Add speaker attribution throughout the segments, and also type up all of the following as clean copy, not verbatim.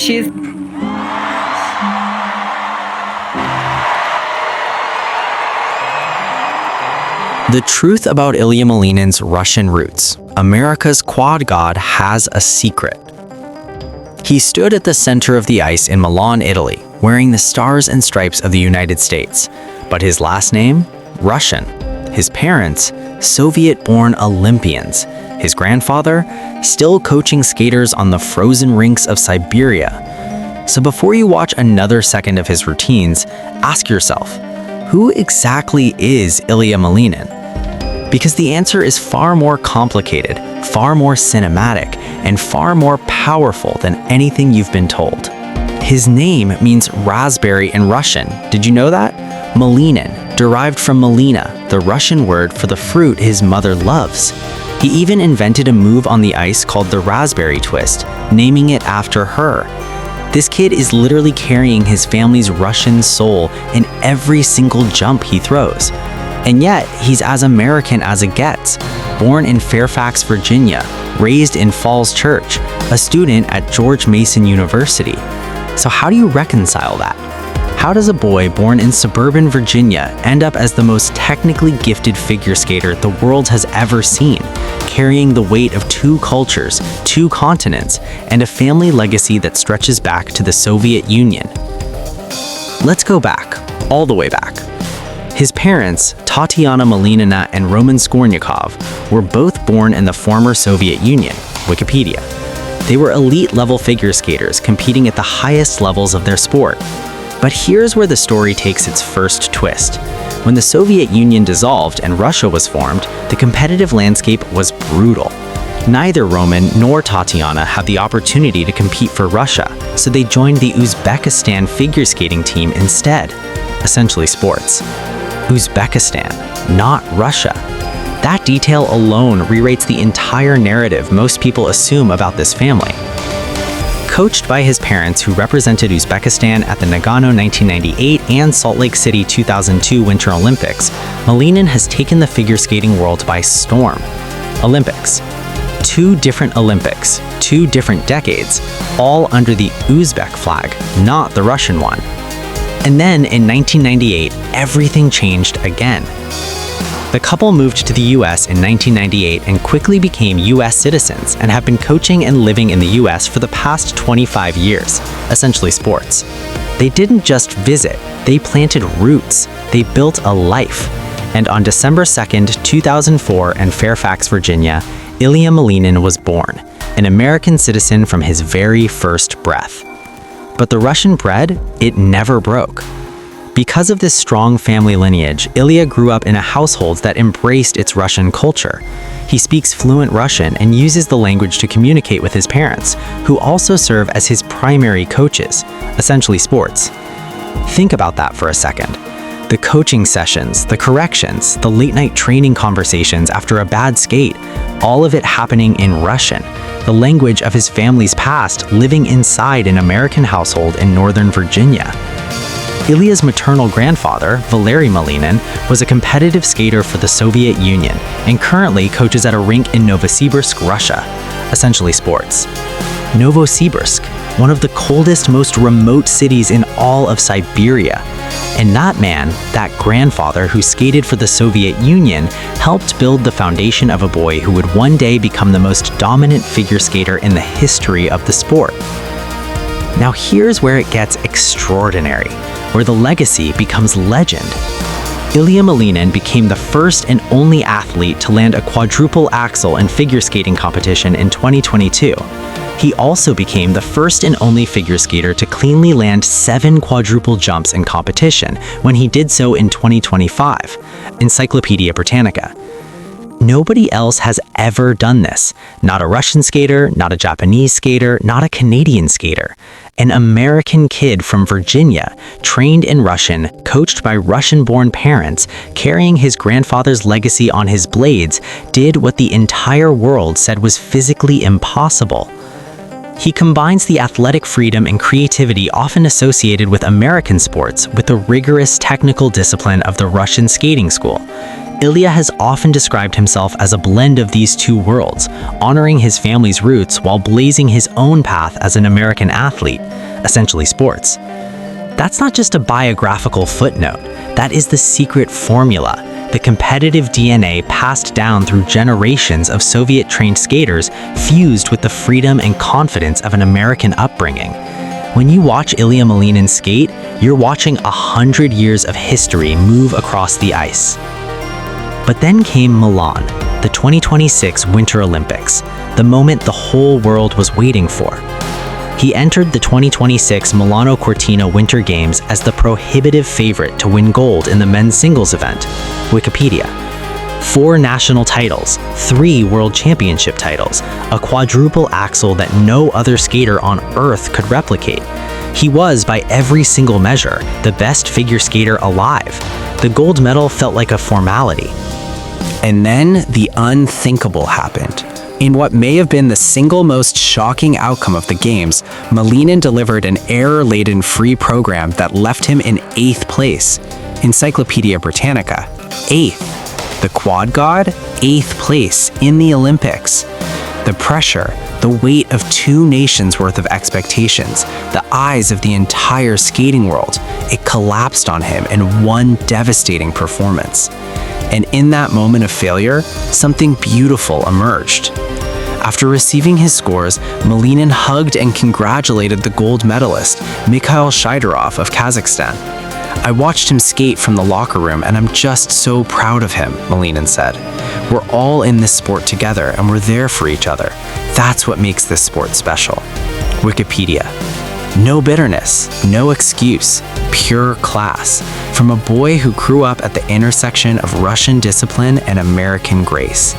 Speaker 1: she's
Speaker 2: The truth about Ilia Malinin's Russian roots. America's quad god has a secret. He stood at the center of the ice in Milan, Italy, wearing the stars and stripes of the United States. But his last name? Russian. His parents? Soviet-born Olympians. His grandfather? Still coaching skaters on the frozen rinks of Siberia. So before you watch another second of his routines, ask yourself, who exactly is Ilia Malinin? Because the answer is far more complicated, far more cinematic, and far more powerful than anything you've been told. His name means raspberry in Russian. Did you know that? Malinin, derived from malina, the Russian word for the fruit his mother loves. He even invented a move on the ice called the raspberry twist, naming it after her. This kid is literally carrying his family's Russian soul in every single jump he throws. And yet, he's as American as it gets. Born in Fairfax, Virginia, raised in Falls Church, a student at George Mason University. So how do you reconcile that? How does a boy born in suburban Virginia end up as the most technically gifted figure skater the world has ever seen, carrying the weight of 2 cultures, 2 continents, and a family legacy that stretches back to the Soviet Union? Let's go back, all the way back. His parents, Tatiana Malinina and Roman Skornyakov, were both born in the former Soviet Union, Wikipedia. They were elite-level figure skaters competing at the highest levels of their sport. But here's where the story takes its first twist. When the Soviet Union dissolved and Russia was formed, the competitive landscape was brutal. Neither Roman nor Tatiana had the opportunity to compete for Russia, so they joined the Uzbekistan figure skating team instead. Essentially sports. Uzbekistan, not Russia. That detail alone rewrites the entire narrative most people assume about this family. Coached by his parents who represented Uzbekistan at the Nagano 1998 and Salt Lake City 2002 Winter Olympics, Malinin has taken the figure skating world by storm. Olympics. 2 different Olympics, 2 different decades, all under the Uzbek flag, not the Russian one. And then in 1998, everything changed again. The couple moved to the US in 1998 and quickly became US citizens and have been coaching and living in the US for the past 25 years, essentially sports. They didn't just visit, they planted roots, they built a life. And on December 2nd, 2004 in Fairfax, Virginia, Ilia Malinin was born, an American citizen from his very first breath. But the Russian bread, it never broke. Because of this strong family lineage, Ilia grew up in a household that embraced its Russian culture. He speaks fluent Russian and uses the language to communicate with his parents, who also serve as his primary coaches, essentially sports. Think about that for a second. The coaching sessions, the corrections, the late-night training conversations after a bad skate, all of it happening in Russian, the language of his family's past living inside an American household in Northern Virginia. Ilia's maternal grandfather, Valery Malinin, was a competitive skater for the Soviet Union and currently coaches at a rink in Novosibirsk, Russia, essentially sports. Novosibirsk, one of the coldest, most remote cities in all of Siberia. And that man, that grandfather who skated for the Soviet Union, helped build the foundation of a boy who would one day become the most dominant figure skater in the history of the sport. Now here's where it gets extraordinary, where the legacy becomes legend. Ilia Malinin became the first and only athlete to land a quadruple axel in figure skating competition in 2022. He also became the first and only figure skater to cleanly land 7 quadruple jumps in competition when he did so in 2025. Encyclopedia Britannica. Nobody else has ever done this. Not a Russian skater, not a Japanese skater, not a Canadian skater. An American kid from Virginia, trained in Russian, coached by Russian-born parents, carrying his grandfather's legacy on his blades, did what the entire world said was physically impossible. He combines the athletic freedom and creativity often associated with American sports with the rigorous technical discipline of the Russian skating school. Ilia has often described himself as a blend of these two worlds, honoring his family's roots while blazing his own path as an American athlete, essentially sports. That's not just a biographical footnote, that is the secret formula, the competitive DNA passed down through generations of Soviet-trained skaters fused with the freedom and confidence of an American upbringing. When you watch Ilia Malinin skate, you're watching 100 years of history move across the ice. But then came Milan, the 2026 Winter Olympics, the moment the whole world was waiting for. He entered the 2026 Milano Cortina Winter Games as the prohibitive favorite to win gold in the men's singles event. Wikipedia. 4 national titles, 3 world championship titles, a quadruple Axel that no other skater on Earth could replicate. He was, by every single measure, the best figure skater alive. The gold medal felt like a formality. And then the unthinkable happened. In what may have been the single most shocking outcome of the Games, Malinin delivered an error-laden free program that left him in 8th place. Encyclopedia Britannica, 8th. The quad god, 8th place in the Olympics. The pressure, the weight of 2 nations worth of expectations, the eyes of the entire skating world, it collapsed on him in one devastating performance. And in that moment of failure, something beautiful emerged. After receiving his scores, Malinin hugged and congratulated the gold medalist, Mikhail Shidorov of Kazakhstan. "I watched him skate from the locker room and I'm just so proud of him," Malinin said. "We're all in this sport together and we're there for each other. That's what makes this sport special." Wikipedia. No bitterness, no excuse, pure class. From a boy who grew up at the intersection of Russian discipline and American grace.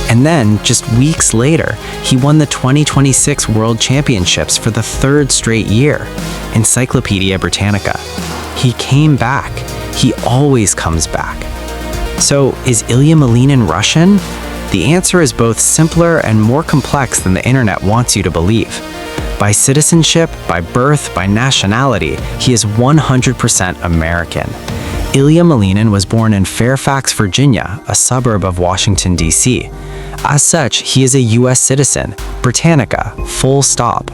Speaker 2: And then, just weeks later, he won the 2026 World Championships for the 3rd straight year. Encyclopedia Britannica. He came back. He always comes back. So, is Ilia Malinin Russian? The answer is both simpler and more complex than the internet wants you to believe. By citizenship, by birth, by nationality, he is 100% American. Ilia Malinin was born in Fairfax, Virginia, a suburb of Washington, D.C. As such, he is a U.S. citizen, Britannica, full stop.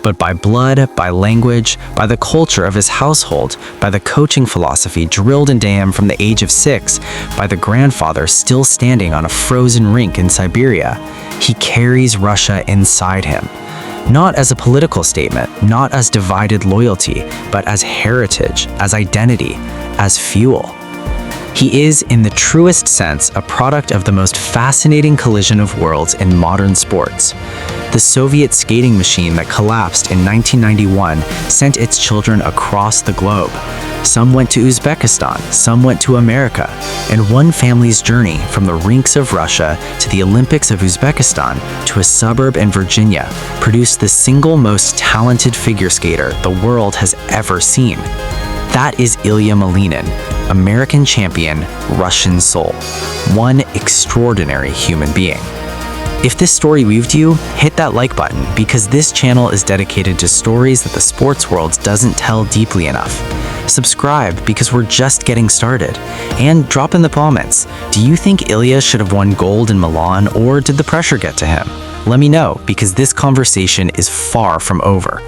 Speaker 2: But by blood, by language, by the culture of his household, by the coaching philosophy drilled into him from the age of 6, by the grandfather still standing on a frozen rink in Siberia, he carries Russia inside him. Not as a political statement, not as divided loyalty, but as heritage, as identity, as fuel. He is, in the truest sense, a product of the most fascinating collision of worlds in modern sports. The Soviet skating machine that collapsed in 1991 sent its children across the globe. Some went to Uzbekistan, some went to America, and one family's journey from the rinks of Russia to the Olympics of Uzbekistan to a suburb in Virginia produced the single most talented figure skater the world has ever seen. That is Ilia Malinin, American champion, Russian soul, one extraordinary human being. If this story moved you, hit that like button because this channel is dedicated to stories that the sports world doesn't tell deeply enough. Subscribe because we're just getting started. And drop in the comments, do you think Ilia should have won gold in Milan or did the pressure get to him? Let me know because this conversation is far from over.